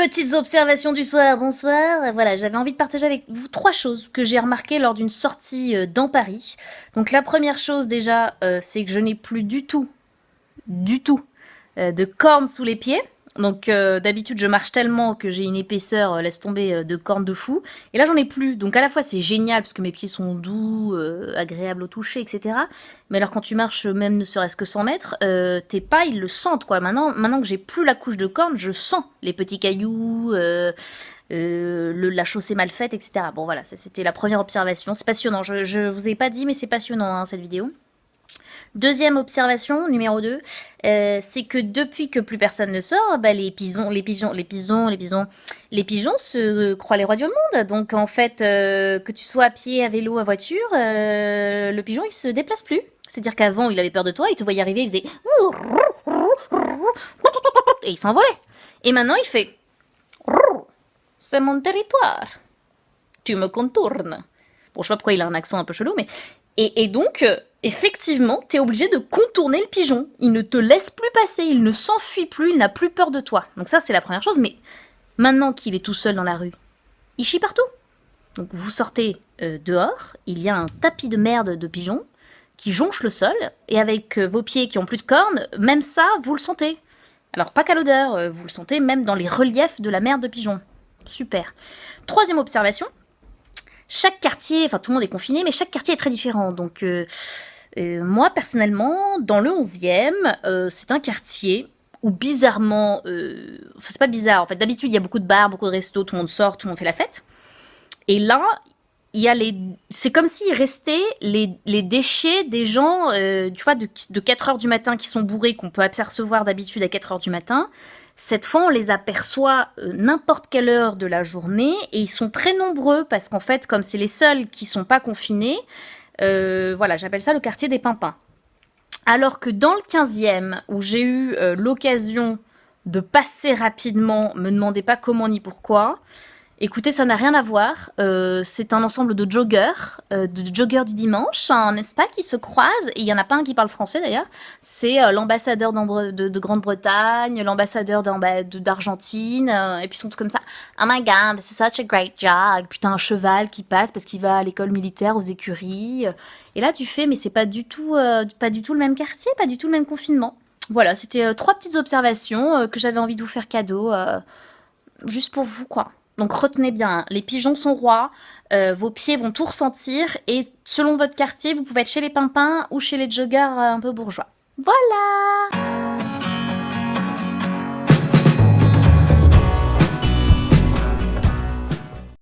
Petites observations du soir, bonsoir. Voilà, j'avais envie de partager avec vous 3 choses que j'ai remarquées lors d'une sortie dans Paris. Donc la première chose déjà, c'est que je n'ai plus du tout, de cornes sous les pieds. Donc d'habitude je marche tellement que j'ai une épaisseur, laisse tomber, de cornes de fou. Et là j'en ai plus. Donc à la fois c'est génial parce que mes pieds sont doux, agréables au toucher, etc. Mais alors quand tu marches même ne serait-ce que 100 mètres, tes pas ils le sentent quoi. Maintenant que j'ai plus la couche de cornes, je sens les petits cailloux, la chaussée mal faite, etc. Bon voilà, ça c'était la première observation. C'est passionnant. Je vous ai pas dit mais c'est passionnant hein, cette vidéo. Deuxième observation, numéro 2, c'est que depuis que plus personne ne sort, bah, les pigeons se croient les rois du monde. Donc en fait, que tu sois à pied, à vélo, à voiture, le pigeon il se déplace plus. C'est-à-dire qu'avant il avait peur de toi, il te voyait arriver, il faisait et il s'envolait. Et maintenant il fait c'est mon territoire, tu me contournes. Bon, je sais pas pourquoi il a un accent un peu chelou, mais et donc, effectivement, t'es obligé de contourner le pigeon. Il ne te laisse plus passer, il ne s'enfuit plus, il n'a plus peur de toi. Donc ça, c'est la première chose. Mais maintenant qu'il est tout seul dans la rue, il chie partout. Donc vous sortez dehors, il y a un tapis de merde de pigeons qui jonche le sol, et avec vos pieds qui ont plus de cornes, même ça, vous le sentez. Alors pas qu'à l'odeur, vous le sentez même dans les reliefs de la merde de pigeons. Super. Troisième observation, chaque quartier, enfin tout le monde est confiné, mais chaque quartier est très différent. Donc moi personnellement, dans le 11e, c'est un quartier où bizarrement, c'est pas bizarre, en fait d'habitude il y a beaucoup de bars, beaucoup de restos, tout le monde sort, tout le monde fait la fête. Et là, il y a c'est comme s'il restait les déchets des gens, tu vois, de 4 heures du matin qui sont bourrés, qu'on peut apercevoir d'habitude à 4 heures du matin. Cette fois, on les aperçoit n'importe quelle heure de la journée et ils sont très nombreux parce qu'en fait, comme c'est les seuls qui sont pas confinés, voilà, j'appelle ça le quartier des pimpins. Alors que dans le 15e, où j'ai eu l'occasion de passer rapidement, me demandez pas comment ni pourquoi, écoutez, ça n'a rien à voir. C'est un ensemble de joggeurs du dimanche, hein, n'est-ce pas, qui se croisent. Et il y en a pas un qui parle français d'ailleurs. C'est l'ambassadeur de Grande-Bretagne, l'ambassadeur d'Argentine, et puis ils sont tous comme ça. Oh my god, this is such a great job. Puis t'as un cheval qui passe parce qu'il va à l'école militaire, aux écuries. Et là tu fais, mais c'est pas du tout le même quartier, pas du tout le même confinement. Voilà, c'était 3 petites observations que j'avais envie de vous faire cadeau, juste pour vous quoi. Donc retenez bien, hein, les pigeons sont rois, vos pieds vont tout ressentir, et selon votre quartier, vous pouvez être chez les pimpins ou chez les joggers un peu bourgeois. Voilà!